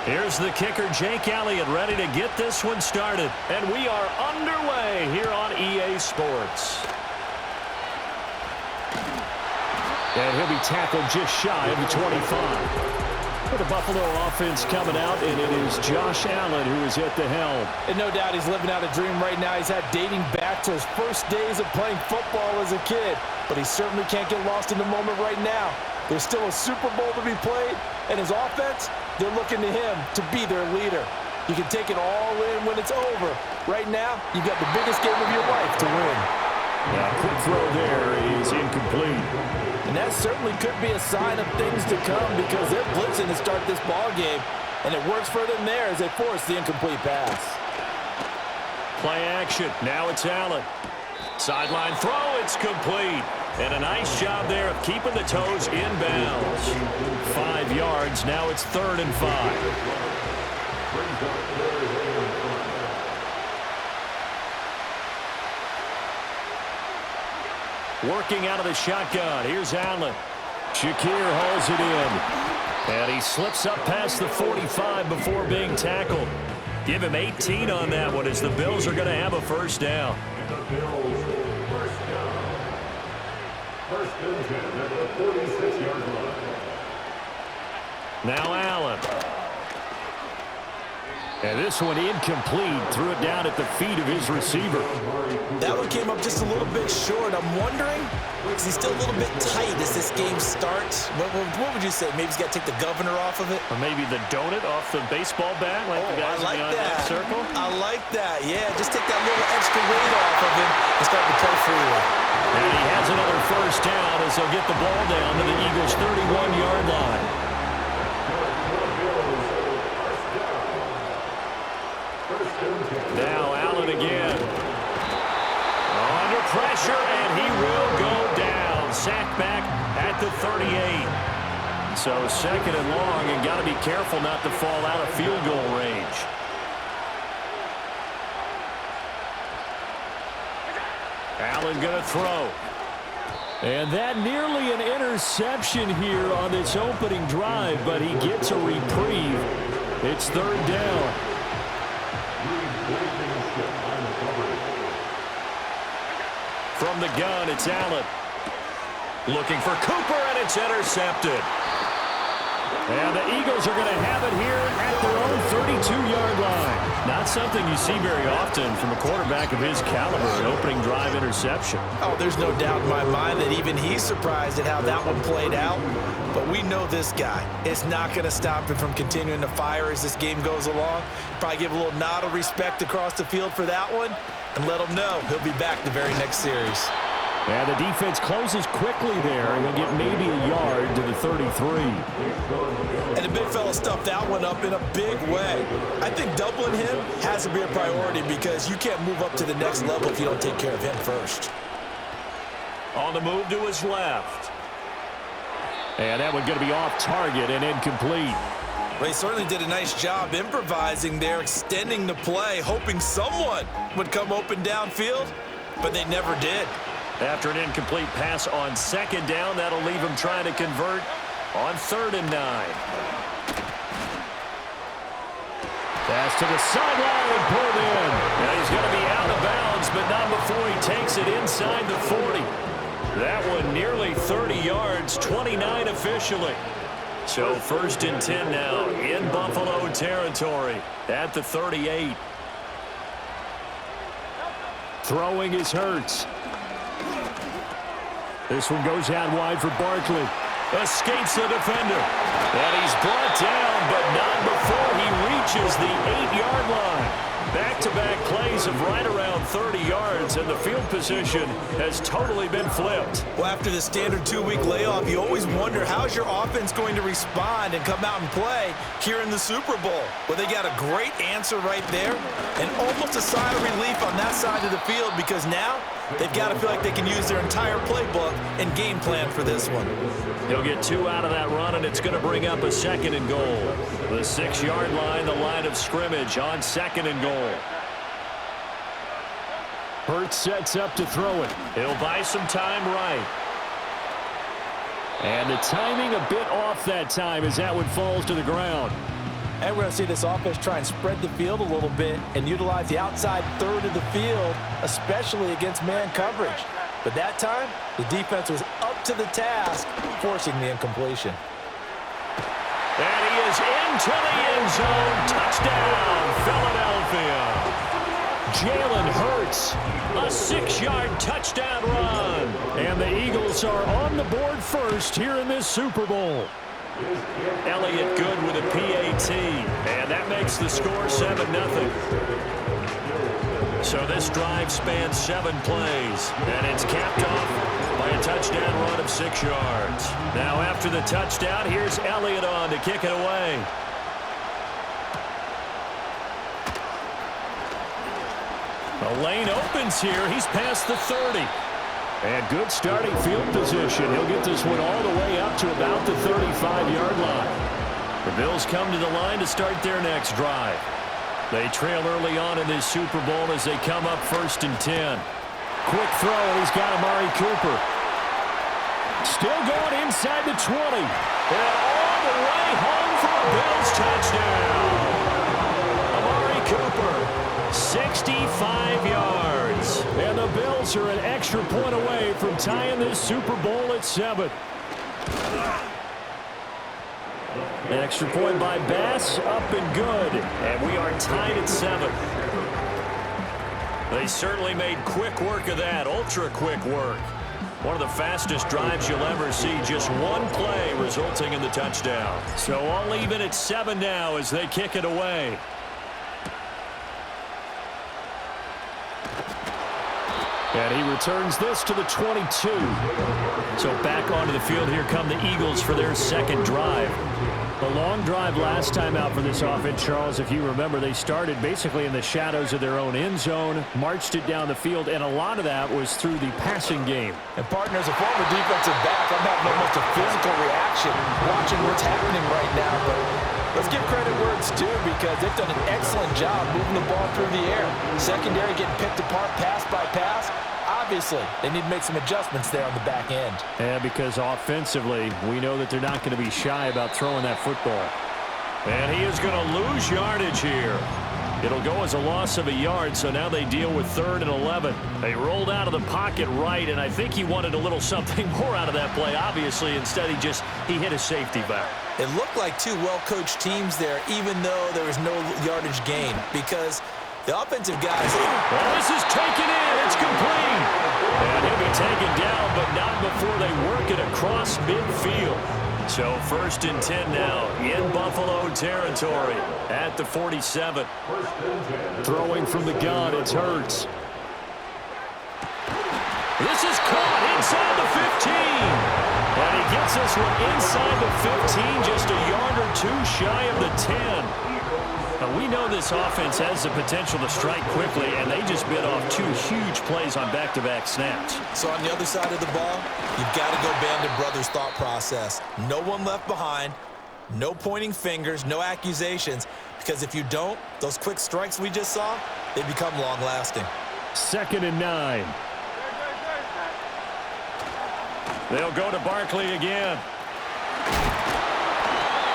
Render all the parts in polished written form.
Here's the kicker, Jake Elliott, ready to get this one started. And we are underway here on EA Sports. And he'll be tackled just shy of the 25. For the Buffalo offense coming out, and it is Josh Allen who is at the helm. And no doubt he's living out a dream right now. He's had dating back to his first days of playing football as a kid. But he certainly can't get lost in the moment right now. There's still a Super Bowl to be played, and his offense, they're looking to him to be their leader. You can take it all in when it's over. Right now, you've got the biggest game of your life to win. Now, quick throw there is incomplete. And that certainly could be a sign of things to come because they're blitzing to start this ball game, and it works for them there as they force the incomplete pass. Play action. Now it's Allen. Sideline throw. It's complete. And a nice job there of keeping the toes in bounds. 5 yards. Now it's 3rd and 5. Working out of the shotgun. Here's Allen. Shakir hauls it in. And he slips up past the 45 before being tackled. Give him 18 on that one as the Bills are going to have a first down. Now Allen. And this one incomplete. Threw it down at the feet of his receiver. That one came up just a little bit short. I'm wondering, is he still a little bit tight as this game starts? What would you say? Maybe he's got to take the governor off of it? Or maybe the donut off the baseball bat like the guys I like behind that circle? I like that. Yeah, just take that little extra weight off of him and start to play freely. And he has another first down as he'll get the ball down to the Eagles' 31-yard line. Now Allen again. Under pressure, and he will go down. Sacked back at the 38. So 2nd and long, and got to be careful not to fall out of field goal range. Allen going to throw. And that nearly an interception here on this opening drive, but he gets a reprieve. It's 3rd down. From the gun, it's Allen. Looking for Cooper, and it's intercepted. And the Eagles are going to have it here at their own 32-yard line. Not something you see very often from a quarterback of his caliber, an opening drive interception. Oh, there's no doubt in my mind that even he's surprised at how that one played out. But we know this guy. It's not going to stop him from continuing to fire as this game goes along. Probably give a little nod of respect across the field for that one and let him know he'll be back the very next series. And the defense closes quickly there, and he'll get maybe a yard to the 33. And the big fella stuffed that one up in a big way. I think doubling him has to be a priority because you can't move up to the next level if you don't take care of him first. On the move to his left. And that one going to be off target and incomplete. Well, he certainly did a nice job improvising there, extending the play, hoping someone would come open downfield, but they never did. After an incomplete pass on 2nd down, that'll leave him trying to convert on 3rd and 9. Pass to the sideline and pulled in. Now he's going to be out of bounds, but not before he takes it inside the 40. That one nearly 30 yards, 29 officially. So 1st and 10 now in Buffalo territory at the 38. Throwing is Hurts. This one goes out wide for Barkley. Escapes the defender. And he's brought down, but not before he reaches the 8-yard line. Back-to-back plays of right around 30 yards, and the field position has totally been flipped. Well, after the standard 2-week layoff, you always wonder how's your offense going to respond and come out and play here in the Super Bowl. Well, they got a great answer right there, and almost a sigh of relief on that side of the field because now they've got to feel like they can use their entire playbook and game plan for this one. He'll get 2 out of that run, and it's going to bring up a 2nd and goal. The 6-yard line, the line of scrimmage on 2nd and goal. Hurts sets up to throw it. He'll buy some time right. And the timing a bit off that time as that one falls to the ground. And we're going to see this offense try and spread the field a little bit and utilize the outside third of the field, especially against man coverage. But that time, the defense was up to the task, forcing the incompletion. And he is into the end zone. Touchdown, Philadelphia. Jalen Hurts, a 6-yard touchdown run. And the Eagles are on the board first here in this Super Bowl. Elliott good with a PAT, and that makes the score 7-0. So this drive spans 7 plays, and it's capped off by a touchdown run of 6 yards. Now after the touchdown, here's Elliott on to kick it away. The lane opens here. He's past the 30. And good starting field position. He'll get this one all the way up to about the 35-yard line. The Bills come to the line to start their next drive. They trail early on in this Super Bowl as they come up 1st and 10. Quick throw, and he's got Amari Cooper. Still going inside the 20. And all the way home for a Bills touchdown. Amari Cooper, 65 yards. And the Bills are an extra point away from tying this Super Bowl at 7. An extra point by Bass, up and good. And we are tied at 7. They certainly made quick work of that, ultra quick work. One of the fastest drives you'll ever see, just one play resulting in the touchdown. So all even at 7 now as they kick it away. And he returns this to the 22. So back onto the field, here come the Eagles for their second drive. A long drive last time out for this offense, Charles. If you remember, they started basically in the shadows of their own end zone, marched it down the field, and a lot of that was through the passing game. And partner, as a former defensive back, I'm having almost a physical reaction watching what's happening right now. But let's give credit where it's due, because they've done an excellent job moving the ball through the air. Secondary getting picked apart pass by pass. Obviously, they need to make some adjustments there on the back end. Yeah, because offensively, we know that they're not going to be shy about throwing that football. And he is going to lose yardage here. It'll go as a loss of a yard, so now they deal with 3rd and 11. They rolled out of the pocket right, and I think he wanted a little something more out of that play, obviously. Instead, he hit a safety back. It looked like two well-coached teams there, even though there was no yardage gain, because the offensive guys. Well, this is taken in. It's complete. And he'll be taken down, but not before they work it across midfield. So 1st and 10 now in Buffalo territory at the 47. Throwing from the gun, it's Hurts. This is caught inside the 15. And he gets this one inside the 15, just a yard or 2 shy of the 10. Now, we know this offense has the potential to strike quickly, and they just bit off 2 huge plays on back-to-back snaps. So on the other side of the ball, you've got to go Band of Brothers thought process. No one left behind, no pointing fingers, no accusations, because if you don't, those quick strikes we just saw, they become long-lasting. 2nd and 9. They'll go to Barkley again.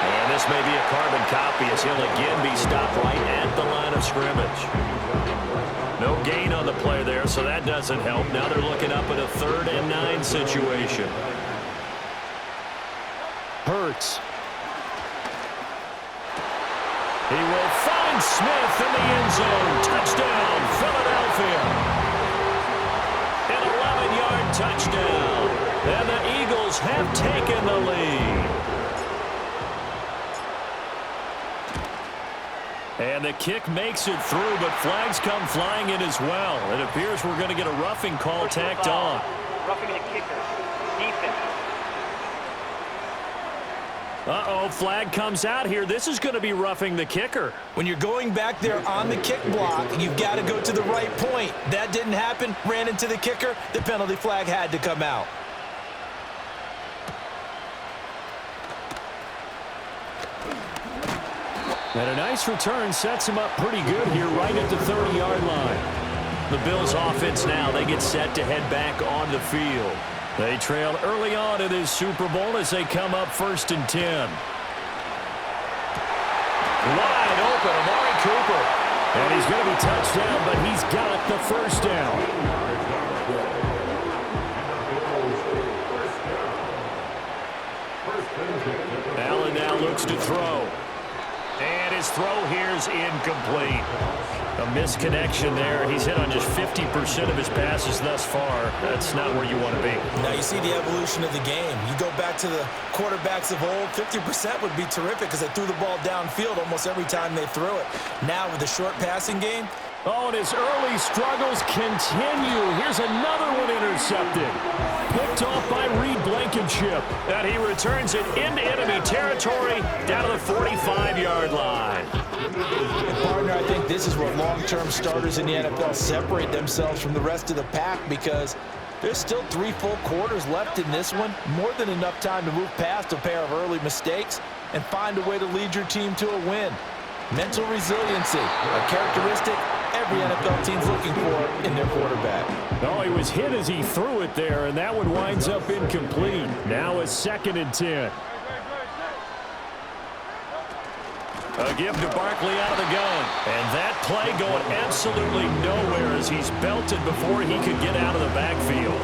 And this may be a carbon copy as he'll again be stopped right at the line of scrimmage. No gain on the play there, so that doesn't help. Now they're looking up at a 3rd and 9 situation. Hurts. He will find Smith in the end zone. Touchdown, Philadelphia. An 11-yard touchdown. And the Eagles have taken the lead. And the kick makes it through, but flags come flying in as well. It appears we're going to get a roughing call tacked on. Roughing the kicker. Defense. Uh-oh, flag comes out here. This is going to be roughing the kicker. When you're going back there on the kick block, you've got to go to the right point. That didn't happen. Ran into the kicker. The penalty flag had to come out. And a nice return sets him up pretty good here right at the 30-yard line. The Bills offense now, they get set to head back on the field. They trail early on in this Super Bowl as they come up 1st and 10. Wide open, Amari Cooper. And he's going to be touched down, but he's got the first down. Allen now looks to throw. And his throw here is incomplete. A misconnection there. He's hit on just 50% of his passes thus far. That's not where you want to be. Now you see the evolution of the game. You go back to the quarterbacks of old, 50% would be terrific because they threw the ball downfield almost every time they threw it. Now with the short passing game. Oh, and his early struggles continue. Here's another one intercepted. Picked off by Reed Blankenship. And he returns it into enemy territory down to the 45-yard line. And partner, I think this is where long-term starters in the NFL separate themselves from the rest of the pack because there's still 3 full quarters left in this one. More than enough time to move past a pair of early mistakes and find a way to lead your team to a win. Mental resiliency, a characteristic every NFL team's looking for in their quarterback. Oh, he was hit as he threw it there, and that one winds up incomplete. Now a 2nd and 10. A give to Barkley out of the gun. And that play going absolutely nowhere as he's belted before he could get out of the backfield.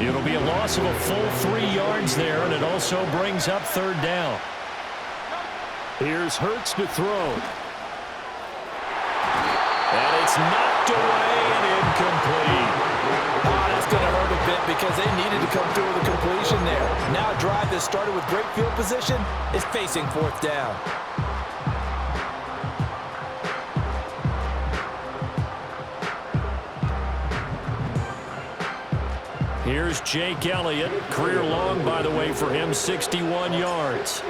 It'll be a loss of a full 3 yards there, and it also brings up 3rd down. Here's Hurts to throw. And it's knocked away and incomplete. Oh, that's going to hurt a bit because they needed to come through with a completion there. Now a drive that started with great field position is facing 4th down. Here's Jake Elliott. Career long, by the way, for him, 61 yards.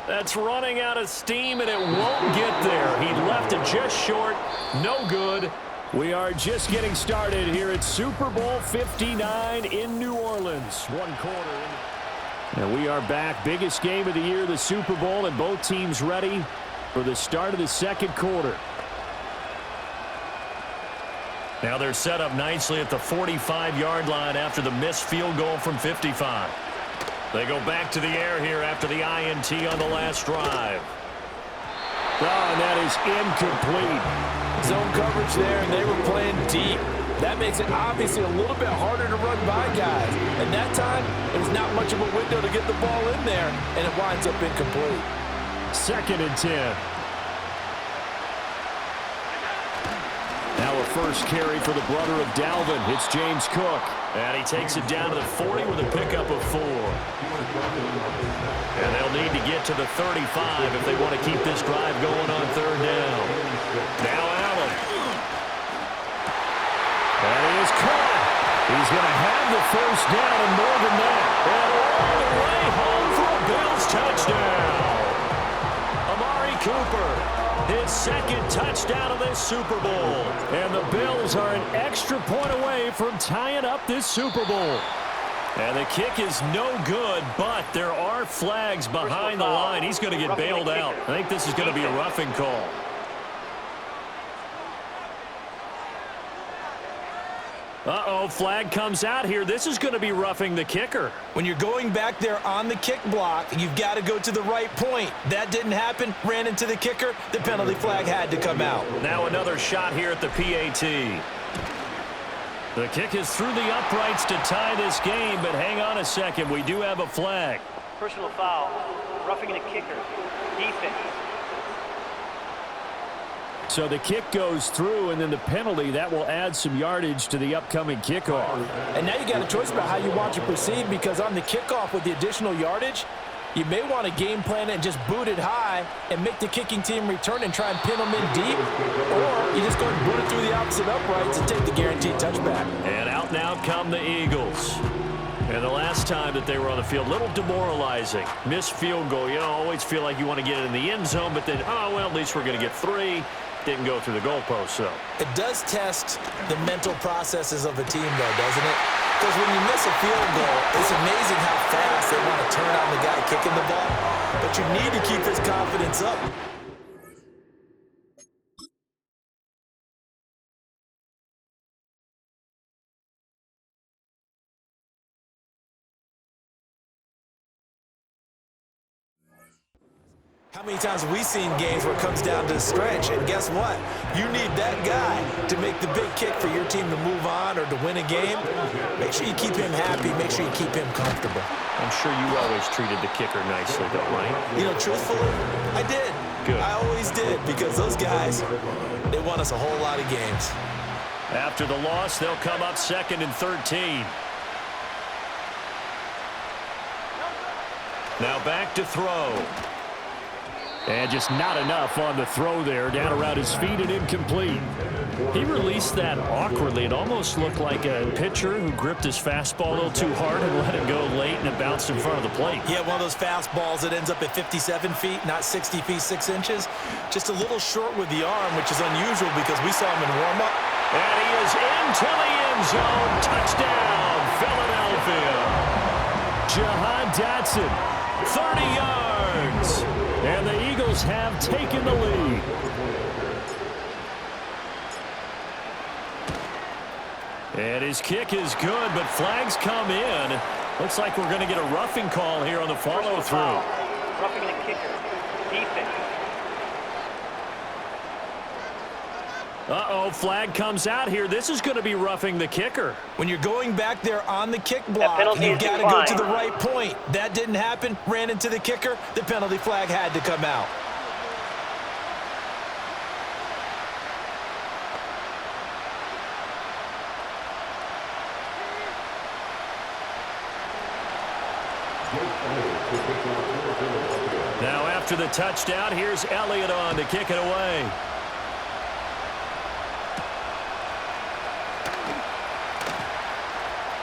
That's running out of steam, and it won't get there. He left it just short. No good. We are just getting started here at Super Bowl 59 in New Orleans. 1 quarter. And we are back. Biggest game of the year, the Super Bowl, and both teams ready for the start of the 2nd quarter. Now they're set up nicely at the 45-yard line after the missed field goal from 55. They go back to the air here after the INT on the last drive. Oh, and that is incomplete. Zone coverage there, and they were playing deep. That makes it obviously a little bit harder to run by guys. And that time, it was not much of a window to get the ball in there, and it winds up incomplete. 2nd and 10. Now a first carry for the brother of Dalvin. It's James Cook. And he takes it down to the 40 with a pickup of 4. And they'll need to get to the 35 if they want to keep this drive going on 3rd down. Now Allen. And he is caught. He's going to have the first down and more than that. And all the way home for a Bills touchdown. Amari Cooper. His 2nd touchdown of this Super Bowl. And the Bills are an extra point away from tying up this Super Bowl. And the kick is no good, but there are flags behind the line. He's going to get bailed out. I think this is going to be a roughing call. Uh-oh, flag comes out here. This is going to be roughing the kicker. When you're going back there on the kick block, you've got to go to the right point. That didn't happen. Ran into the kicker. The penalty flag had to come out. Now another shot here at the PAT. The kick is through the uprights to tie this game, but hang on a second. We do have a flag. Personal foul. Roughing the kicker. Defense. So the kick goes through, and then the penalty, that will add some yardage to the upcoming kickoff. And now you got a choice about how you want to proceed, because on the kickoff with the additional yardage, you may want to game plan it and just boot it high and make the kicking team return and try and pin them in deep. Or you just go and boot it through the opposite uprights and take the guaranteed touchback. And out now come the Eagles. And the last time that they were on the field, a little demoralizing. Missed field goal. You know, always feel like you want to get it in the end zone, but then, oh, well, at least we're going to get 3. Didn't go through the goalpost, so. It does test the mental processes of a team, though, doesn't it? Because when you miss a field goal, it's amazing how fast they want to turn on the guy kicking the ball. But you need to keep his confidence up. How many times have we seen games where it comes down to a stretch, and guess what? You need that guy to make the big kick for your team to move on or to win a game. Make sure you keep him happy. Make sure you keep him comfortable. I'm sure you always treated the kicker nicely, though, right? You know, truthfully, I did. Good. I always did, because those guys, they won us a whole lot of games. After the loss, they'll come up 2nd and 13. Now back to throw. And just not enough on the throw there. Down around his feet and incomplete. He released that awkwardly. It almost looked like a pitcher who gripped his fastball a little too hard and let it go late, and it bounced in front of the plate. Yeah, one of those fastballs that ends up at 57 feet, not 60 feet, 6 inches. Just a little short with the arm, which is unusual because we saw him in warm-up. And he is into the end zone. Touchdown, Philadelphia. Jahan Dotson, 30 yards. And the Eagles have taken the lead. And his kick is good, but flags come in. Looks like we're going to get a roughing call here on the follow-through. Roughing the kicker. Defense. Uh-oh, flag comes out here. This is going to be roughing the kicker. When you're going back there on the kick block, you've got to go to the right point. That didn't happen. Ran into the kicker. The penalty flag had to come out. Now after the touchdown, here's Elliott on to kick it away.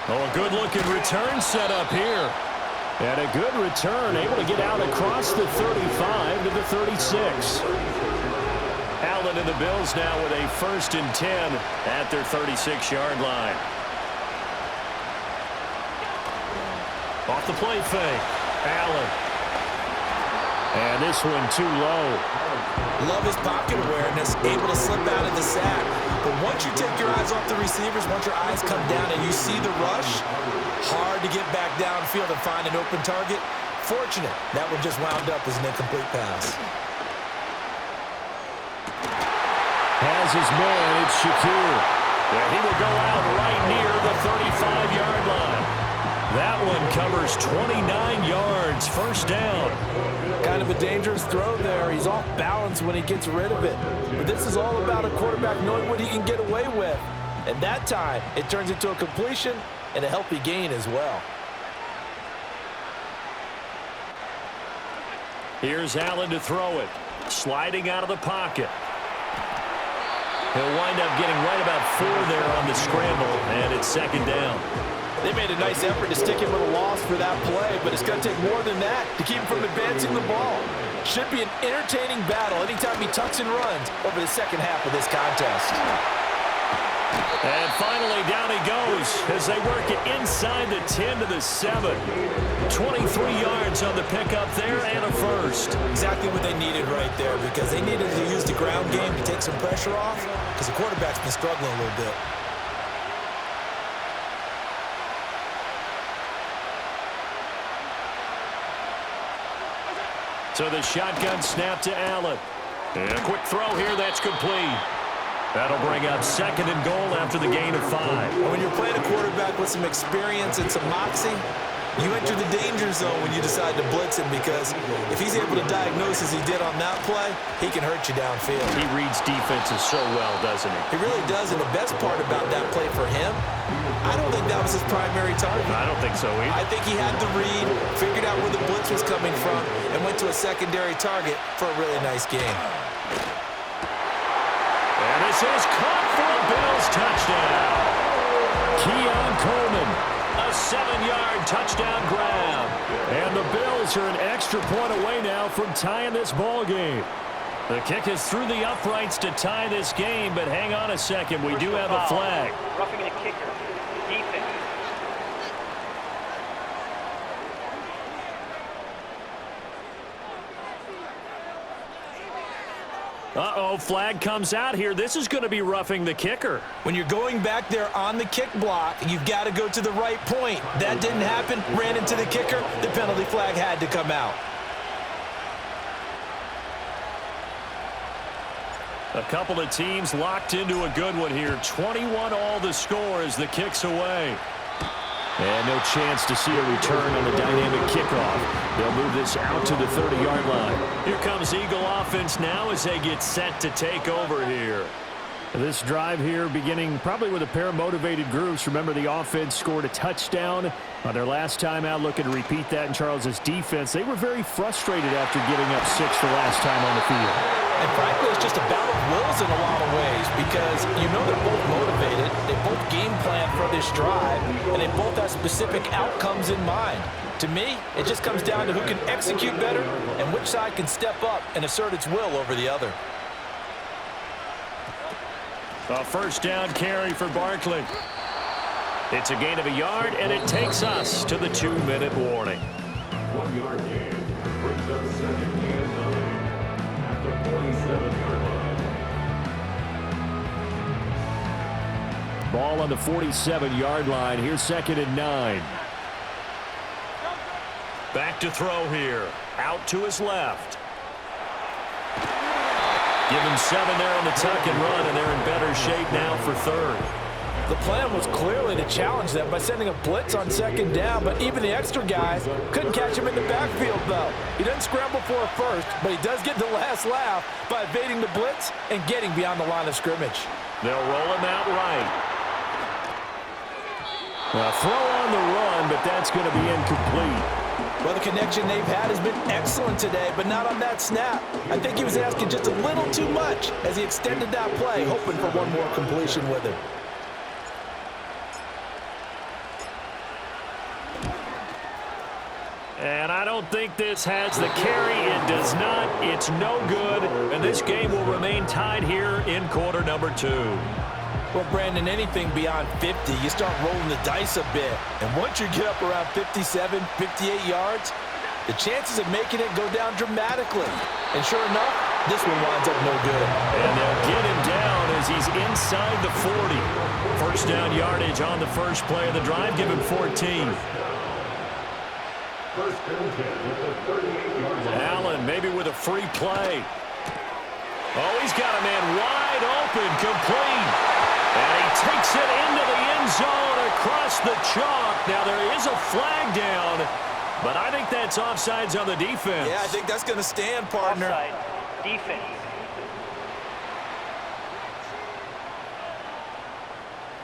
Oh, a good-looking return set up here. And a good return, able to get out across the 35 to the 36. Allen and the Bills now with a 1st and 10 at their 36-yard line. Off the play fake. Allen. And this one too low. Love his pocket awareness, able to slip out of the sack. But once you take your eyes off the receivers, once your eyes come down and you see the rush, hard to get back downfield and find an open target. Fortunate, that one just wound up as an incomplete pass. Has his man, it's Shakir. And he will go out right near the 35-yard line. That one covers 29 yards, 1st down. Kind of a dangerous throw there. He's off balance when he gets rid of it. But this is all about a quarterback knowing what he can get away with. And that time, it turns into a completion and a healthy gain as well. Here's Allen to throw it. Sliding out of the pocket. He'll wind up getting right about 4 there on the scramble, and it's 2nd down. They made a nice effort to stick him with a loss for that play, but it's going to take more than that to keep him from advancing the ball. Should be an entertaining battle anytime he tucks and runs over the second half of this contest. And finally, down he goes as they work it inside the 10 to the 7. 23 yards on the pickup there and a 1st. Exactly what they needed right there, because they needed to use the ground game to take some pressure off, because the quarterback's been struggling a little bit. So the shotgun snap to Allen. And a quick throw here, that's complete. That'll bring up 2nd and goal after the gain of 5. When you're playing a quarterback with some experience and some moxie, you enter the danger zone when you decide to blitz him, because if he's able to diagnose as he did on that play, he can hurt you downfield. He reads defenses so well, doesn't he? He really does, and the best part about that play for him, I don't think that was his primary target. I don't think so either. I think he had the read, figured out where the blitz was coming from, and went to a secondary target for a really nice game. And this is caught for a Bills touchdown. Keon Coleman, a 7-yard touchdown grab. And the Bills are an extra point away now from tying this ball game. The kick is through the uprights to tie this game, but hang on a second. We do have a flag. Roughing the kicker. Defense. Uh-oh, flag comes out here. This is going to be roughing the kicker. When you're going back there on the kick block, you've got to go to the right point. That didn't happen. Ran into the kicker. The penalty flag had to come out. A couple of teams locked into a good one here. 21 all the score as the kick's away. And no chance to see a return on the dynamic kickoff. They'll move this out to the 30-yard line. Here comes Eagle offense now as they get set to take over here. This drive here beginning probably with a pair of motivated groups. Remember, the offense scored a touchdown on their last time out. Looking to repeat that in Charles's defense. They were very frustrated after giving up 6 the last time on the field. And frankly, it's just a battle of wills in a lot of ways because you know they're both motivated. They both game plan for this drive, and they both have specific outcomes in mind. To me, it just comes down to who can execute better and which side can step up and assert its will over the other. A first down carry for Barkley. It's a gain of a yard, and it takes us to the 2-minute warning. 1 yard gain brings up second and 9 at the 47-yard line. Ball on the 47-yard line. Here's second and 9. Back to throw here. Out to his left. Give him 7 there on the tuck and run, and they're in better shape now for third. The plan was clearly to challenge them by sending a blitz on second down, but even the extra guys couldn't catch him in the backfield, though. He doesn't scramble for a first, but he does get the last laugh by evading the blitz and getting beyond the line of scrimmage. They'll roll him out right. A throw on the run, but that's going to be incomplete. Well, the connection they've had has been excellent today, but not on that snap. I think he was asking just a little too much as he extended that play, hoping for one more completion with him. And I don't think this has the carry. It does not. It's no good. And this game will remain tied here in quarter number 2. Well, Brandon, anything beyond 50, you start rolling the dice a bit. And once you get up around 57, 58 yards, the chances of making it go down dramatically. And sure enough, this one winds up no good. And they'll get him down as he's inside the 40. First down yardage on the first play of the drive. Give him 14. First and 10 at the 38-yard line. Allen maybe with a free play. Oh, he's got a man wide open, complete. And he takes it into the end zone across the chalk. Now, there is a flag down, but I think that's offsides on the defense. Yeah, I think that's going to stand, partner. Offside. Defense.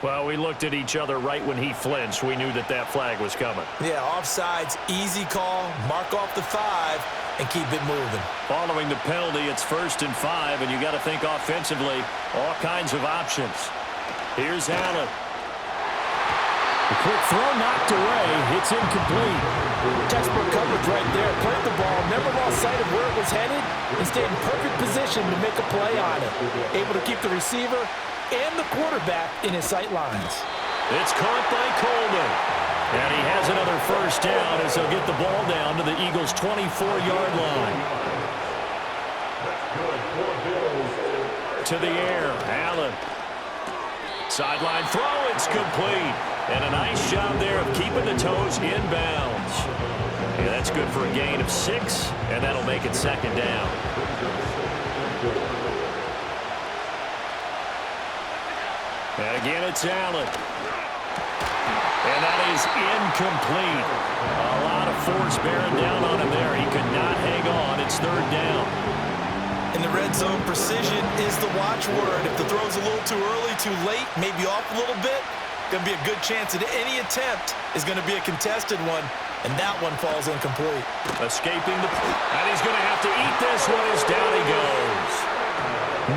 Well, we looked at each other right when he flinched. We knew that that flag was coming. Yeah, offsides, easy call, mark off the 5, and keep it moving. Following the penalty, it's 1st and 5, and you got to think offensively, all kinds of options. Here's Allen. The quick throw knocked away. It's incomplete. Textbook coverage right there. Played the ball, never lost sight of where it was headed, and stayed in perfect position to make a play on it. Able to keep the receiver and the quarterback in his sight lines. It's caught by Coleman. And he has another first down as they'll get the ball down to the Eagles' 24-yard line. To the air, Allen. Sideline throw, it's complete. And a nice job there of keeping the toes inbounds. Yeah, that's good for a gain of 6, and that'll make it second down. And again, it's Allen. And that is incomplete. A lot of force bearing down on him there. He could not hang on. It's third down. In the red zone, precision is the watchword. If the throw's a little too early, too late, maybe off a little bit, going to be a good chance that any attempt is going to be a contested one, and that one falls incomplete. Escaping the... And he's going to have to eat this one as down he goes.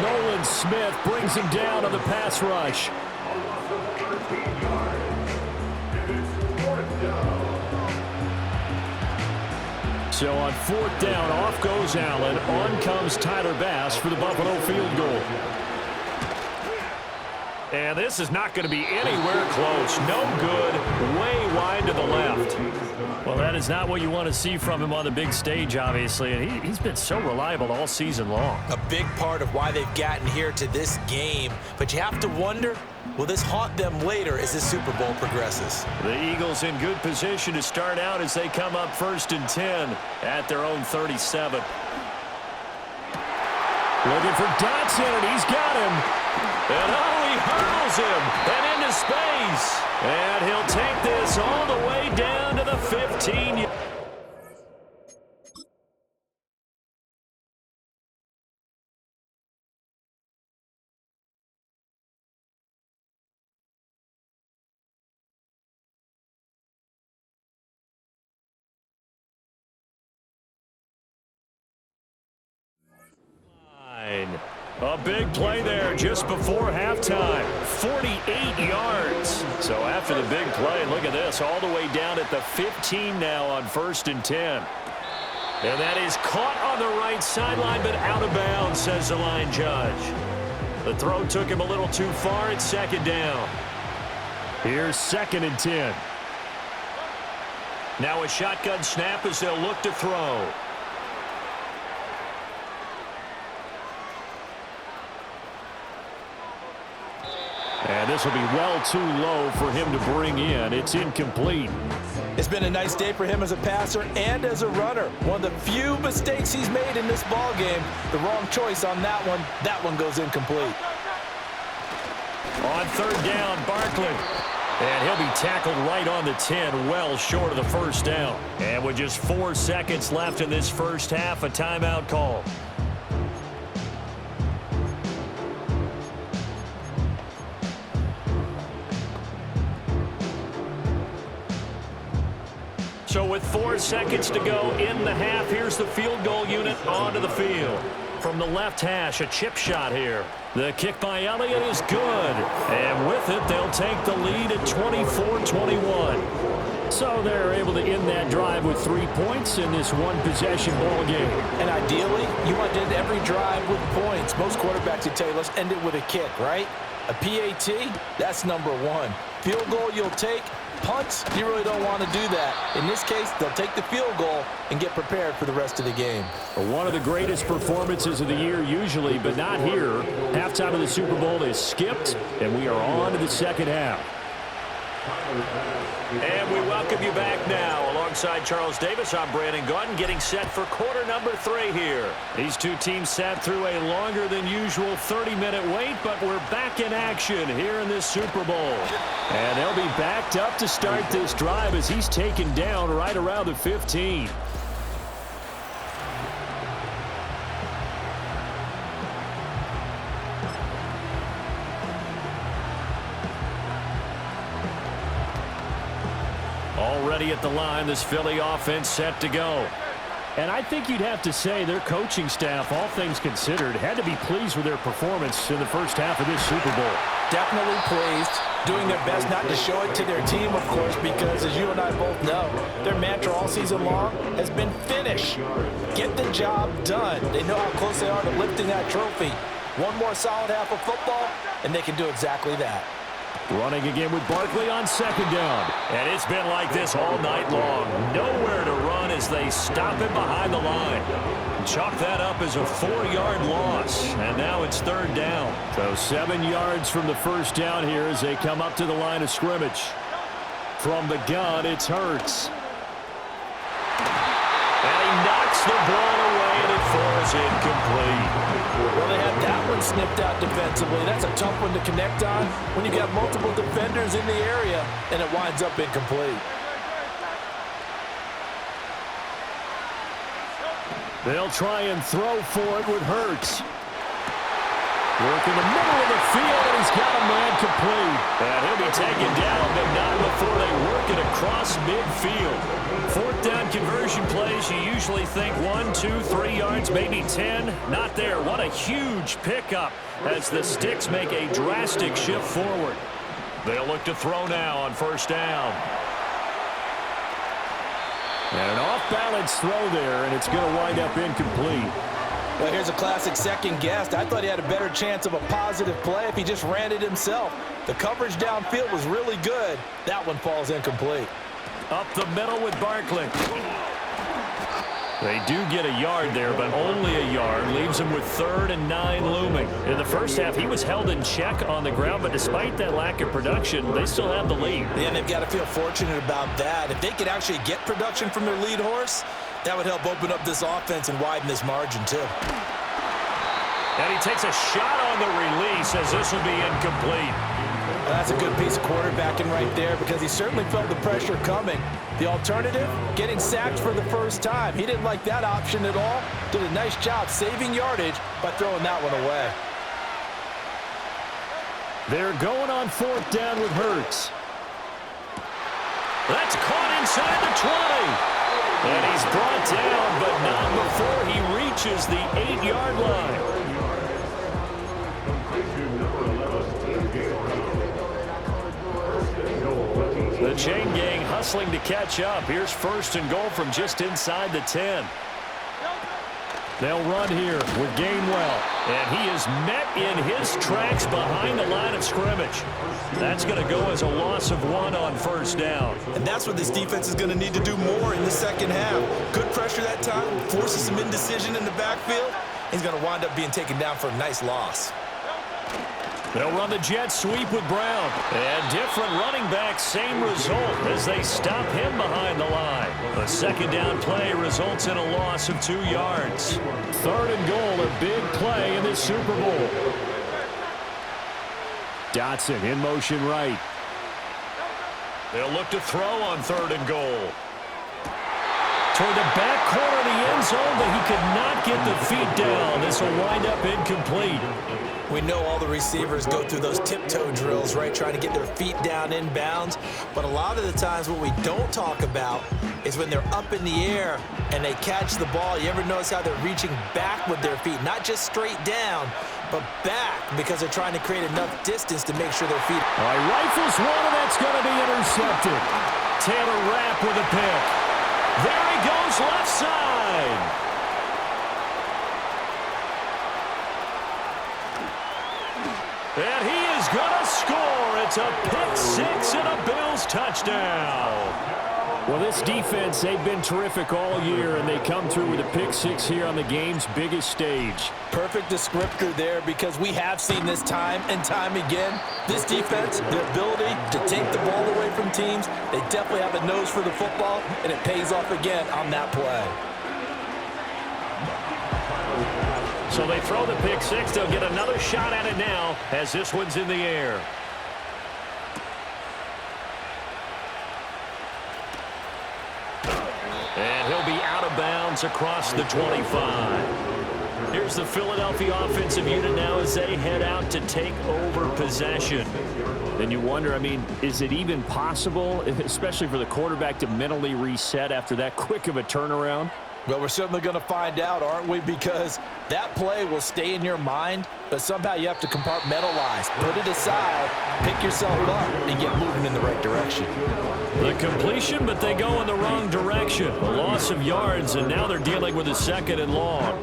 Nolan Smith brings him down on the pass rush. So on 4th down, off goes Allen. On comes Tyler Bass for the Buffalo field goal. And this is not going to be anywhere close. No good. Way wide to the left. Well, that is not what you want to see from him on the big stage, obviously. And he's been so reliable all season long. A big part of why they've gotten here to this game. But you have to wonder, will this haunt them later as this Super Bowl progresses? The Eagles in good position to start out as they come up 1st and 10 at their own 37. Looking for Dotson, and he's got him. And he hurls him and into space. And he'll take this all the way down to the 15. A big play there just before halftime. 48 yards. So after the big play, look at this, all the way down at the 15 now on 1st and 10. And that is caught on the right sideline, but out of bounds, says the line judge. The throw took him a little too far. It's 2nd down. Here's 2nd and 10. Now a shotgun snap as they'll look to throw. And this will be well too low for him to bring in. It's incomplete. It's been a nice day for him as a passer and as a runner. One of the few mistakes he's made in this ball game. The wrong choice on that one. That one goes incomplete. On 3rd down, Barkley. And he'll be tackled right on the 10, well short of the 1st down. And with just 4 seconds left in this first half, a timeout call. So with 4 seconds to go in the half, here's the field goal unit onto the field. From the left hash, a chip shot here. The kick by Elliott is good. And with it, they'll take the lead at 24-21. So they're able to end that drive with 3 points in this one-possession ball game. And ideally, you want to end every drive with points. Most quarterbacks would tell you, let's end it with a kick, right? A PAT, that's number 1. Field goal you'll take. Punts, you really don't want to do that. In this case, they'll take the field goal and get prepared for the rest of the game. One of the greatest performances of the year usually, but not here. Halftime of the Super Bowl is skipped, and we are on to the second half. And we welcome you back now. Alongside Charles Davis, I'm Brandon Gaudin, getting set for quarter number 3 here. These two teams sat through a longer than usual 30-minute wait, but we're back in action here in this Super Bowl. And they'll be backed up to start this drive as he's taken down right around the 15. Already at the line, this Philly offense set to go. And I think you'd have to say their coaching staff, all things considered, had to be pleased with their performance in the first half of this Super Bowl. Definitely pleased, doing their best not to show it to their team, of course, because as you and I both know, their mantra all season long has been finish. Get the job done. They know how close they are to lifting that trophy. One more solid half of football, and they can do exactly that. Running again with Barkley on 2nd down. And it's been like this all night long. Nowhere to run as they stop him behind the line. Chalk that up as a 4-yard loss. And now it's 3rd down. So 7 yards from the first down here as they come up to the line of scrimmage. From the gun, it's Hurts. And he knocks the ball away, and it falls incomplete. Well, they had that one snipped out defensively. That's a tough one to connect on when you got multiple defenders in the area, and it winds up incomplete. They'll try and throw for it with Hurts. Work in the middle of the field, and he's got a man complete. And he'll be taken down, but not before they work it across midfield. 4th down conversion plays, you usually think 1, 2, 3 yards, maybe 10. Not there. What a huge pickup as the Sticks make a drastic shift forward. They'll look to throw now on 1st down. And an off-balance throw there, and it's going to wind up incomplete. Well, here's a classic second guess. I thought he had a better chance of a positive play if he just ran it himself. The coverage downfield was really good. That one falls incomplete. Up the middle with Barkley. They do get a yard there, but only a yard. Leaves him with 3rd and 9 looming. In the first half, he was held in check on the ground, but despite that lack of production, they still have the lead. Yeah, and they've got to feel fortunate about that. If they could actually get production from their lead horse, that would help open up this offense and widen this margin, too. And he takes a shot on the release as this will be incomplete. That's a good piece of quarterbacking right there because he certainly felt the pressure coming. The alternative, getting sacked for the first time. He didn't like that option at all. Did a nice job saving yardage by throwing that one away. They're going on 4th down with Hurts. That's caught inside the 20. And he's brought down, but not before he reaches the 8-yard line. The chain gang hustling to catch up. Here's 1st and goal from just inside the 10. They'll run here with Gainwell. And he is met in his tracks behind the line of scrimmage. That's going to go as a loss of 1 on 1st down. And that's what this defense is going to need to do more in the second half. Good pressure that time, forces some indecision in the backfield. He's going to wind up being taken down for a nice loss. They'll run the jet sweep with Brown. And different running back, same result as they stop him behind the line. A 2nd down play results in a loss of 2 yards. 3rd and goal, a big play in this Super Bowl. Dotson in motion right. They'll look to throw on 3rd and goal. Toward the back corner of the end zone, but he could not get the feet down. This will wind up incomplete. We know all the receivers go through those tiptoe drills, right, trying to get their feet down inbounds. But a lot of the times what we don't talk about is when they're up in the air and they catch the ball. You ever notice how they're reaching back with their feet? Not just straight down, but back because they're trying to create enough distance to make sure their feet... All right, rifles one, and that's going to be intercepted. Taylor Rapp with a pick. There he goes left side. And he is going to score. It's a pick 6 and a Bills touchdown. Well, this defense, they've been terrific all year, and they come through with a pick 6 here on the game's biggest stage. Perfect descriptor there because we have seen this time and time again. This defense, their ability to take the ball away from teams, they definitely have a nose for the football, and it pays off again on that play. So they throw the pick 6. They'll get another shot at it now as this one's in the air. And he'll be out of bounds across the 25. Here's the Philadelphia offensive unit now as they head out to take over possession. Then you wonder, I mean, is it even possible, especially for the quarterback, to mentally reset after that quick of a turnaround? Well, we're certainly going to find out, aren't we? Because that play will stay in your mind, but somehow you have to compartmentalize. Put it aside, pick yourself up, and get moving in the right direction. The completion, but they go in the wrong direction. A loss of yards, and now they're dealing with a 2nd and long.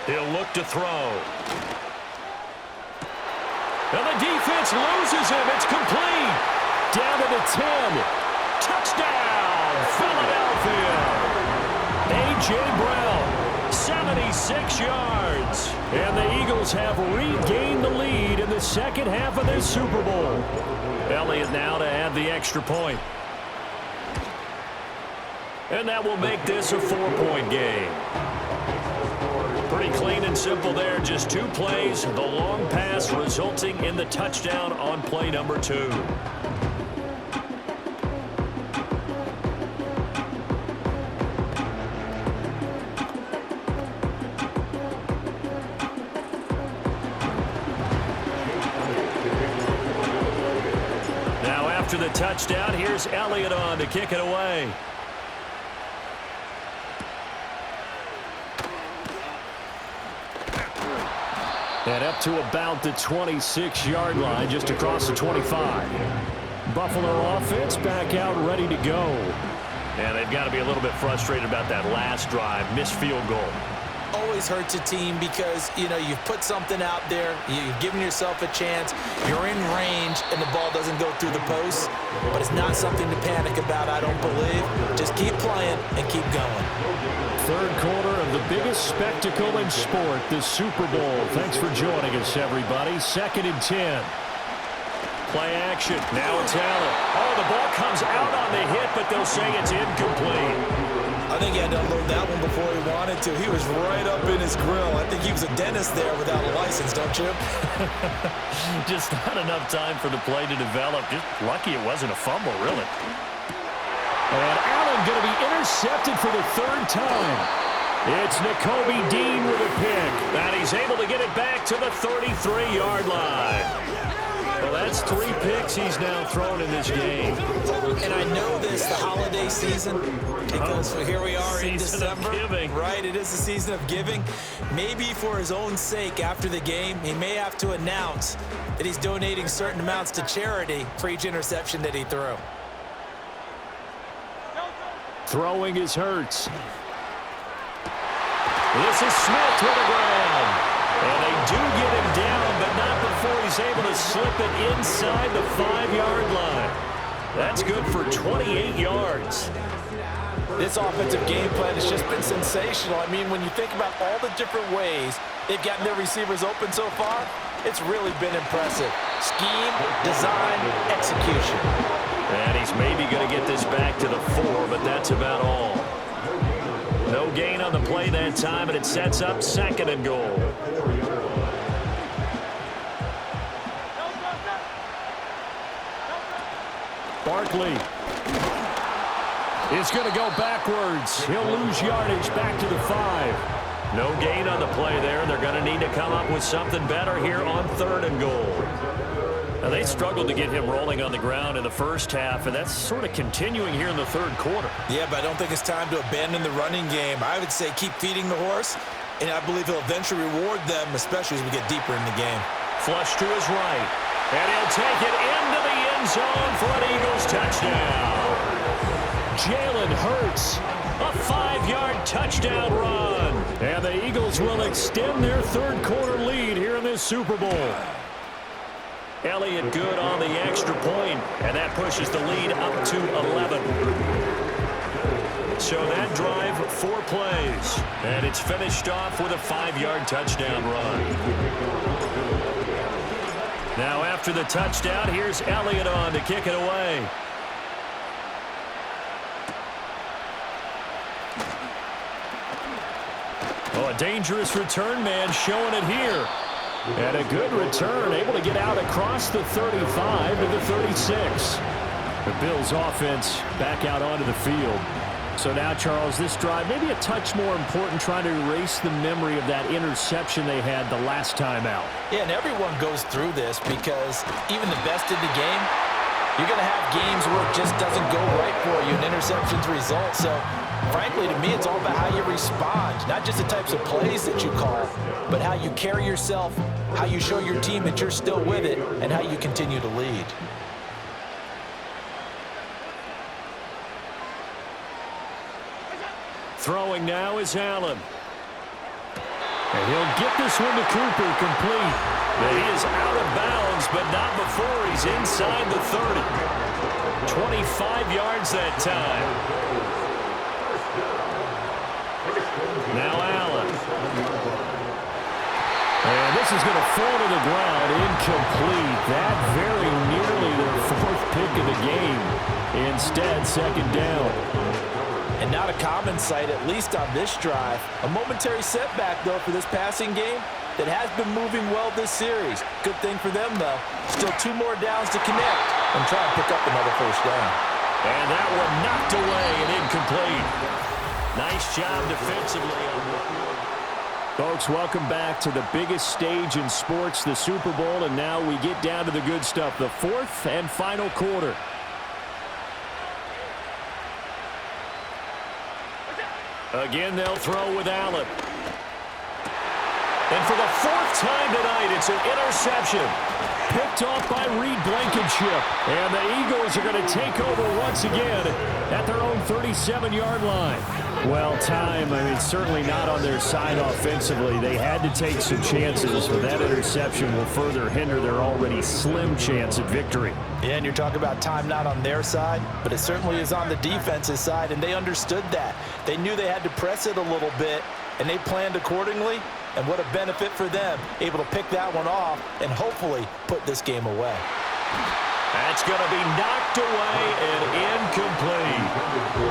He'll look to throw. And the defense loses him. It's complete. Down to the 10. Touchdown, Philadelphia. A.J. Brown, 76 yards. And the Eagles have regained the lead in the second half of this Super Bowl. Elliott now to add the extra point. And that will make this a 4-point game. Pretty clean and simple there. Just 2 plays. The long pass resulting in the touchdown on play number 2. Now after the touchdown, here's Elliott on to kick it away. And up to about the 26-yard line, just across the 25. Buffalo offense back out ready to go. And they've got to be a little bit frustrated about that last drive, missed field goal. Always hurts a team because, you know, you've put something out there, you've given yourself a chance, you're in range, and the ball doesn't go through the posts. But it's not something to panic about, I don't believe. Just keep playing and keep going. Third quarter of the biggest spectacle in sport, the Super Bowl. Thanks for joining us, everybody. 2nd and 10. Play action. Now it's Allen. Oh, the ball comes out on the hit, but they'll say it's incomplete. I think he had to unload that one before he wanted to. He was right up in his grill. I think he was a dentist there without a license, don't you? Just not enough time for the play to develop. Just lucky it wasn't a fumble, really. And Allen going to be intercepted for the third time. It's Nakobe Dean with a pick. And he's able to get it back to the 33-yard line. Well, that's 3 picks he's now thrown in this game. And I know this, the holiday season, because here we are in December. Right, it is the season of giving. Maybe for his own sake after the game, he may have to announce that he's donating certain amounts to charity for each interception that he threw. Throwing is Hurts. This is Smith to the ground. And they do get him down, but not before he's able to slip it inside the 5-yard line. That's good for 28 yards. This offensive game plan has just been sensational. I mean, when you think about all the different ways they've gotten their receivers open so far, it's really been impressive. Scheme, design, execution. And he's maybe going to get this back to the 4, but that's about all. No gain on the play that time, and it sets up 2nd and goal. Barkley is going to go backwards. He'll lose yardage back to the 5. No gain on the play there. They're going to need to come up with something better here on 3rd and goal. Now, they struggled to get him rolling on the ground in the first half, and that's sort of continuing here in the 3rd quarter. Yeah, but I don't think it's time to abandon the running game. I would say keep feeding the horse, and I believe he'll eventually reward them, especially as we get deeper in the game. Flush to his right, and he'll take it into the end zone for an Eagles touchdown. Jalen Hurts, a 5-yard touchdown run. And the Eagles will extend their 3rd quarter lead here in this Super Bowl. Elliott good on the extra point, and that pushes the lead up to 11. So that drive, 4 plays, and it's finished off with a 5-yard touchdown run. Now after the touchdown, here's Elliott on to kick it away. Oh, a dangerous return man showing it here. And a good return, able to get out across the 35 to the 36. The Bills offense back out onto the field. So now, Charles, this drive maybe a touch more important, trying to erase the memory of that interception they had the last time out. Yeah, and everyone goes through this because even the best in the game, you're going to have games where it just doesn't go right for you, and interceptions result. So, frankly, to me, it's all about how you respond, not just the types of plays that you call, but how you carry yourself, how you show your team that you're still with it, and how you continue to lead. Throwing now is Allen. And he'll get this one to Cooper, complete. And he is out of bounds, but not before he's inside the 30. 25 yards that time. Now Allen. And this is going to fall to the ground, incomplete. That very nearly their 4th pick of the game. Instead, 2nd down. And not a common sight, at least on this drive. A momentary setback, though, for this passing game that has been moving well this series. Good thing for them, though. Still 2 more downs to connect and try and pick up another 1st down. And that one knocked away and incomplete. Nice job defensively. Folks, welcome back to the biggest stage in sports, the Super Bowl, and now we get down to the good stuff, the 4th and final quarter. Again, they'll throw with Allen. And for the 4th time tonight, it's an interception. Picked off by Reed Blankenship. And the Eagles are going to take over once again at their own 37-yard line. Well, time, I mean, certainly not on their side offensively. They had to take some chances, but that interception will further hinder their already slim chance at victory. Yeah, and you're talking about time not on their side, but it certainly is on the defensive side, and they understood that. They knew they had to press it a little bit, and they planned accordingly, and what a benefit for them, able to pick that one off and hopefully put this game away. That's going to be knocked away and incomplete.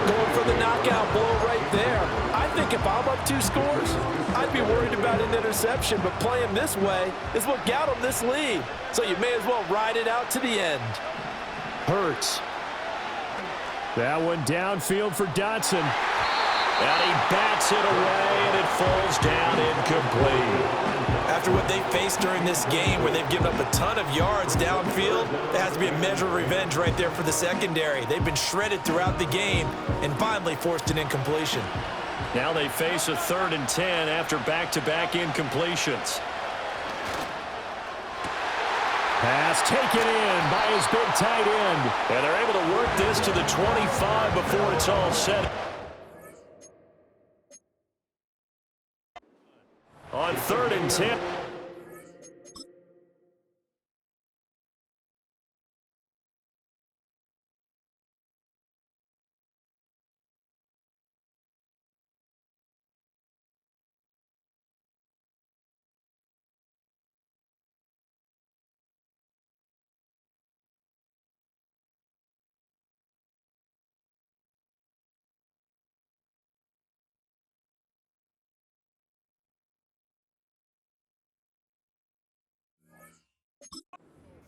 Going for the knockout blow right there. I think if I'm up 2 scores, I'd be worried about an interception, but playing this way is what got them this lead. So you may as well ride it out to the end. Hurts. That one downfield for Dotson. And he bats it away, and it falls down incomplete. After what they faced during this game where they've given up a ton of yards downfield, there has to be a measure of revenge right there for the secondary. They've been shredded throughout the game and finally forced an incompletion. Now they face a 3rd and 10 after back-to-back incompletions. Pass taken in by his big tight end. And they're able to work this to the 25 before it's all set. On 3rd and 10.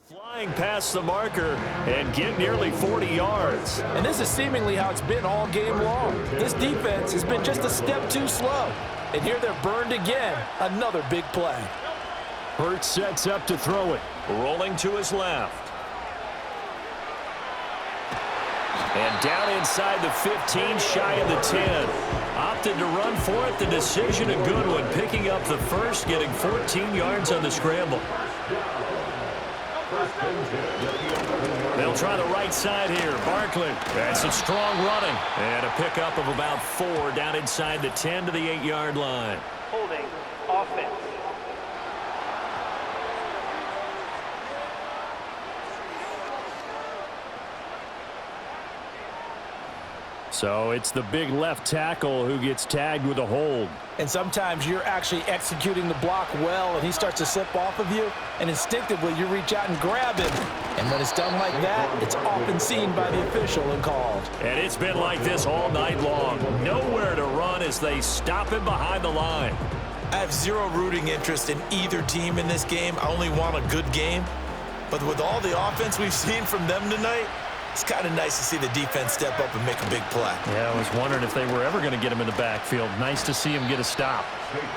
Flying past the marker and get nearly 40 yards. And this is seemingly how it's been all game long. This defense has been just a step too slow. And here they're burned again. Another big play. Hurts sets up to throw it. Rolling to his left. And down inside the 15, shy of the 10. Opted to run for it. The decision a good one. Picking up the first, getting 14 yards on the scramble. They'll try the right side here. Barkley. That's a strong running. And a pickup of about 4 down inside the 10 to the 8-yard line. Holding offense. So it's the big left tackle who gets tagged with a hold. And sometimes you're actually executing the block well, and he starts to slip off of you, and instinctively you reach out and grab him. And when it's done like that, it's often seen by the official and called. And it's been like this all night long. Nowhere to run as they stop him behind the line. I have zero rooting interest in either team in this game. I only want a good game. But with all the offense we've seen from them tonight, it's kind of nice to see the defense step up and make a big play. Yeah, I was wondering if they were ever going to get him in the backfield. Nice to see him get a stop.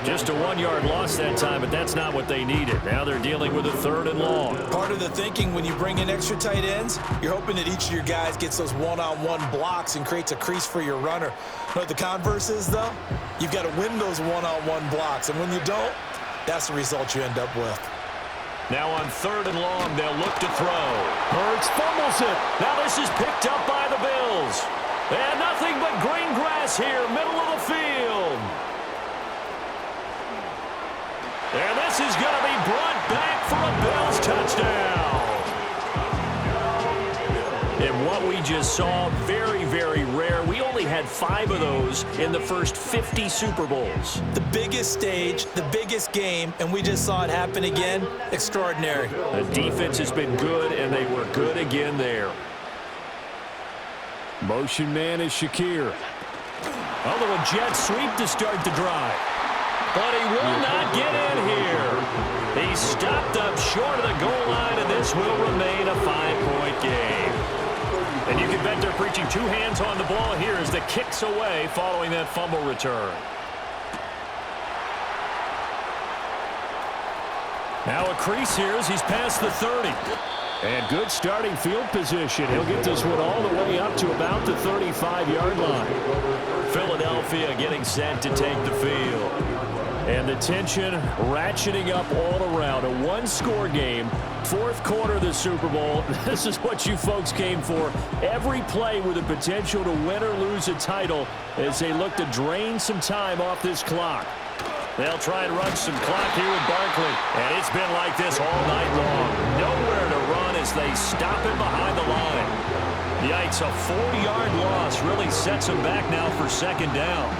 Just a 1-yard loss that time, but that's not what they needed. Now they're dealing with a 3rd and long. Part of the thinking when you bring in extra tight ends, you're hoping that each of your guys gets those one-on-one blocks and creates a crease for your runner. You know what the converse is, though? You've got to win those one-on-one blocks, and when you don't, that's the result you end up with. Now on 3rd and long, they'll look to throw. Hurts fumbles it. Now this is picked up by the Bills. And nothing but green grass here, middle of the field. And this is going to be brought back for a Bills touchdown. And what we just saw, very, very rare. We only had 5 of those in the first 50 Super Bowls. The biggest stage, the biggest game, and we just saw it happen again. Extraordinary. The defense has been good, and they were good again there. Motion man is Shakir. A little jet sweep to start the drive. But he will not get in here. He stopped up short of the goal line, and this will remain a 5-point game. And you can bet they're preaching 2 hands on the ball here as the kick's away following that fumble return. Now a crease here as he's past the 30. And good starting field position. He'll get this one all the way up to about the 35-yard line. Philadelphia getting set to take the field. And the tension ratcheting up all around. A 1-score game. 4th quarter of the Super Bowl. This is what you folks came for. Every play with the potential to win or lose a title as they look to drain some time off this clock. They'll try and run some clock here with Barkley. And it's been like this all night long. Nowhere to run as they stop him behind the line. Yikes, a 4-yard loss really sets him back now for 2nd down.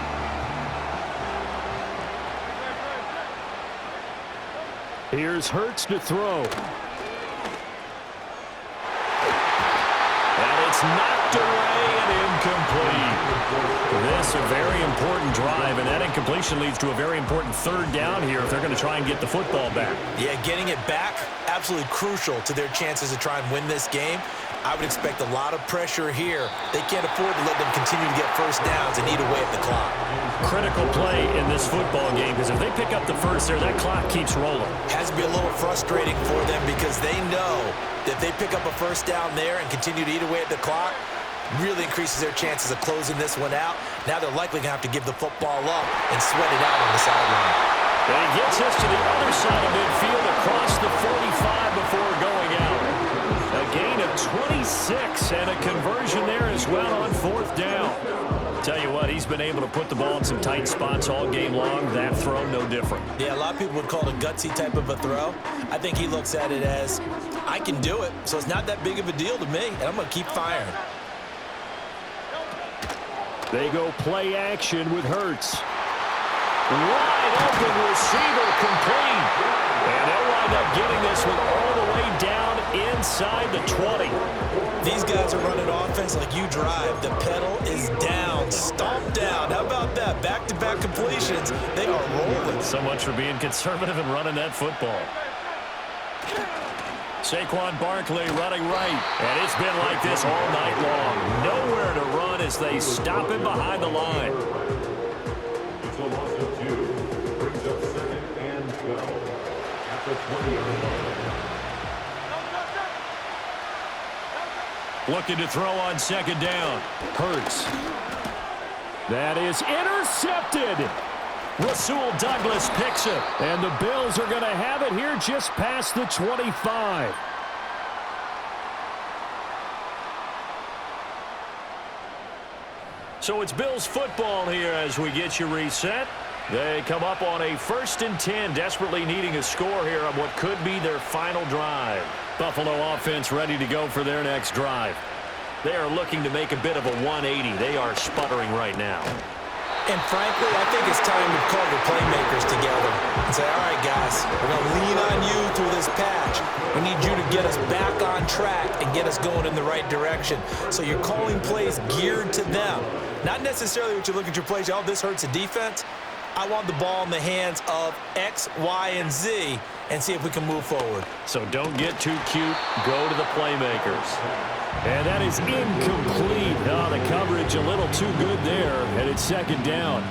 Here's Hurts to throw. knocked away and incomplete. This a very important drive, and that incompletion leads to a very important third down here if they're going to try and get the football back. Yeah, getting it back, absolutely crucial to their chances to try and win this game. I would expect a lot of pressure here. They can't afford to let them continue to get first downs and eat away at the clock. Critical play in this football game, because if they pick up the first there, that clock keeps rolling. Has to be a little frustrating for them because they know that if they pick up a first down there and continue to eat away at the clock, really increases their chances of closing this one out. Now they're likely going to have to give the football up and sweat it out on the sideline. And he gets us to the other side of midfield across the 45 before going out. A gain of 26 and a conversion there as well on fourth down. Tell you what, he's been able to put the ball in some tight spots all game long. That throw, no different. Yeah, a lot of people would call it a gutsy type of a throw. I think he looks at it as, I can do it, so it's not that big of a deal to me, and I'm going to keep firing. They go play action with Hurts. Wide open receiver complete. And they'll wind up getting this one all the way down inside the 20. These guys are running offense like you drive. The pedal is down, stomped down. How about that? Back-to-back completions. They are rolling. So much for being conservative and running that football. Saquon Barkley running right. And it's been like this all night long. Nowhere to run as they stop him behind the line. It's a loss of 2. Brings up 2nd and 12 at the 20-yard line. Looking to throw on second down. Hurts. That is intercepted. Rasul Douglas picks it. And the Bills are going to have it here just past the 25. So it's Bills football here as we get you reset. They come up on a 1st and 10, desperately needing a score here on what could be their final drive. Buffalo offense ready to go for their next drive. They are looking to make a bit of a 180. They are sputtering right now. And frankly, I think it's time to call your playmakers together and say, all right, guys, we're going to lean on you through this patch. We need you to get us back on track and get us going in the right direction. So you're calling plays geared to them. Not necessarily what you look at your plays, oh, this hurts the defense. I want the ball in the hands of X, Y, and Z and see if we can move forward. So don't get too cute. Go to the playmakers. And that is incomplete. Oh, the coverage a little too good there. And it's second down.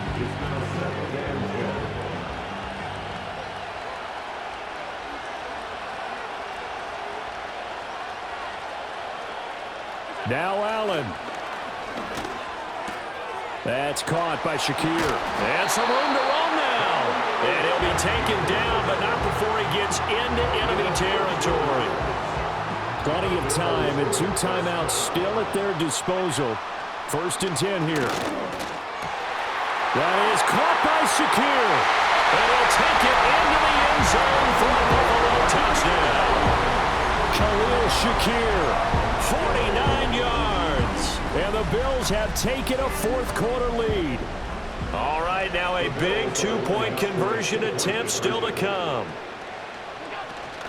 Now Allen. That's caught by Shakir. And some room to run now. And he'll be taken down, but not before he gets into enemy territory. Plenty of time and 2 timeouts still at their disposal. 1st and 10 here. That is caught by Shakir. And he'll take it into the end zone for a Buffalo touchdown. Khalil Shakir, 49 yards. And the Bills have taken a 4th quarter lead. All right, now a big 2-point conversion attempt still to come.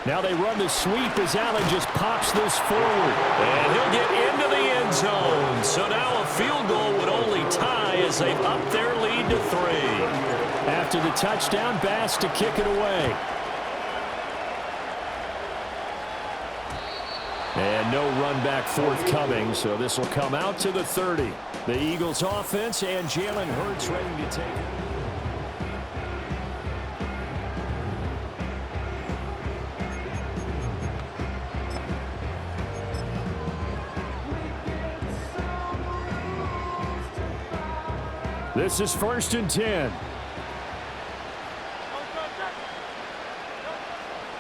Now they run the sweep as Allen just pops this forward. And he'll get into the end zone. So now a field goal would only tie as they've upped their lead to 3. After the touchdown, Bass to kick it away. And no run back forthcoming, so this will come out to the 30. The Eagles offense and Jalen Hurts ready to take it. This is 1st and 10.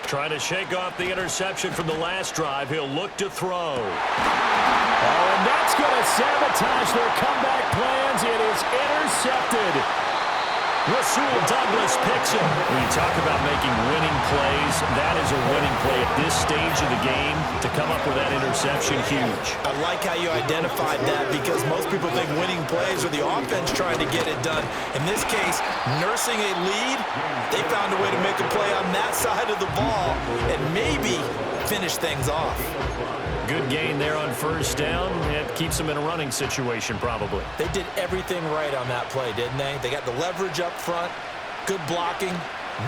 Trying to shake off the interception from the last drive. He'll look to throw. Oh, and that's going to sabotage their comeback plans. It is intercepted. Rasul Douglas picks it. When you talk about making winning plays, that is a winning play at this stage of the game. To come up with that interception, huge. I like how you identified that because most people think winning plays are the offense trying to get it done. In this case, nursing a lead, they found a way to make a play on that side of the ball and maybe finish things off. Good gain there on first down. It keeps them in a running situation probably. They did everything right on that play, didn't they? They got the leverage up front, good blocking,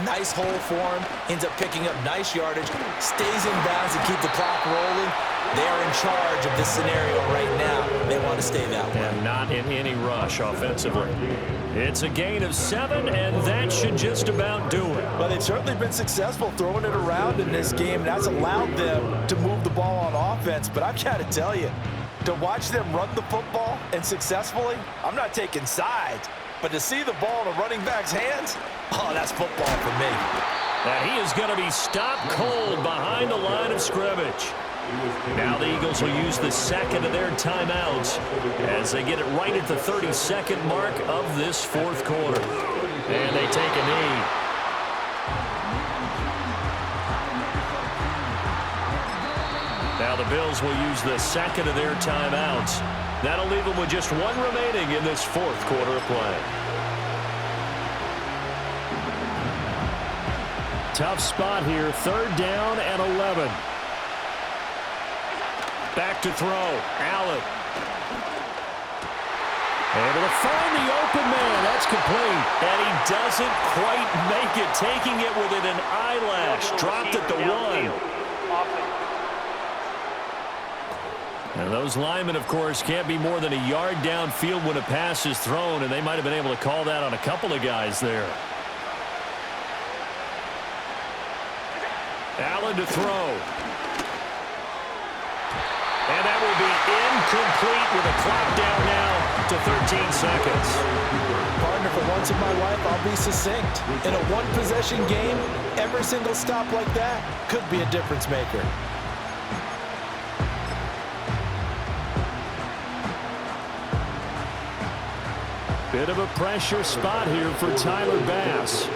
nice hole for him, ends up picking up nice yardage, stays in bounds to keep the clock rolling. They are in charge of this scenario right now. They want to stay that way. And not in any rush offensively. It's a gain of 7, and that should just about do it. But they've certainly been successful throwing it around in this game. That's allowed them to move the ball on offense. But I've got to tell you, to watch them run the football and successfully, I'm not taking sides. But to see the ball in a running back's hands, oh, that's football for me. And he is going to be stopped cold behind the line of scrimmage. Now the Eagles will use the second of their timeouts as they get it right at the 32nd mark of this fourth quarter. And they take a knee. Now the Bills will use the second of their timeouts. That'll leave them with just one remaining in this fourth quarter of play. Tough spot here, 3rd down and 11. Back to throw. Allen. Able to find the open man. That's complete. And he doesn't quite make it. Taking it within an eyelash. Dropped at the 1. And those linemen, of course, can't be more than a yard downfield when a pass is thrown. And they might have been able to call that on a couple of guys there. Allen to throw. And that will be incomplete with a clock down now to 13 seconds. Partner, for once in my life, I'll be succinct. In a one-possession game, every single stop like that could be a difference maker. Bit of a pressure spot here for Tyler Bass.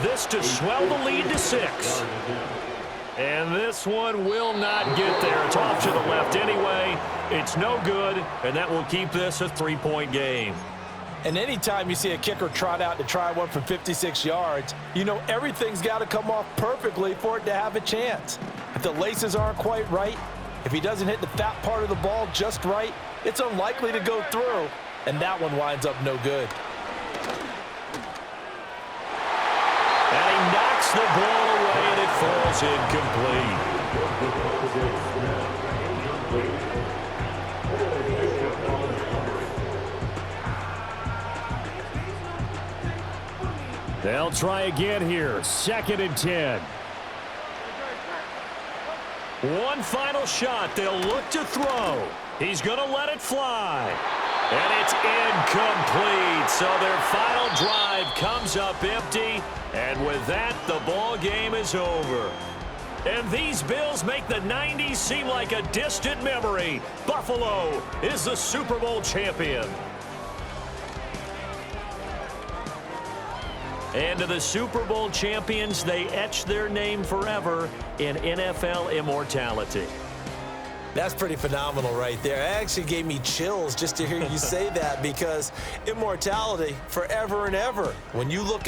This to swell the lead to 6. And this one will not get there. It's off to the left anyway. It's no good, and that will keep this a 3-point game. And anytime you see a kicker trot out to try one from 56 yards, you know everything's got to come off perfectly for it to have a chance. If the laces aren't quite right, if he doesn't hit the fat part of the ball just right, it's unlikely to go through, and that one winds up no good. And he knocks the ball away, and it falls incomplete. They'll try again here. 2nd and 10. One final shot. They'll look to throw. He's going to let it fly. And it's incomplete. So their final drive comes up empty. And with that, the ball game is over. And these Bills make the 90s seem like a distant memory. Buffalo is the Super Bowl champion. And to the Super Bowl champions, they etch their name forever in NFL immortality. That's pretty phenomenal right there. It actually gave me chills just to hear you say that, because immortality forever and ever. When you look at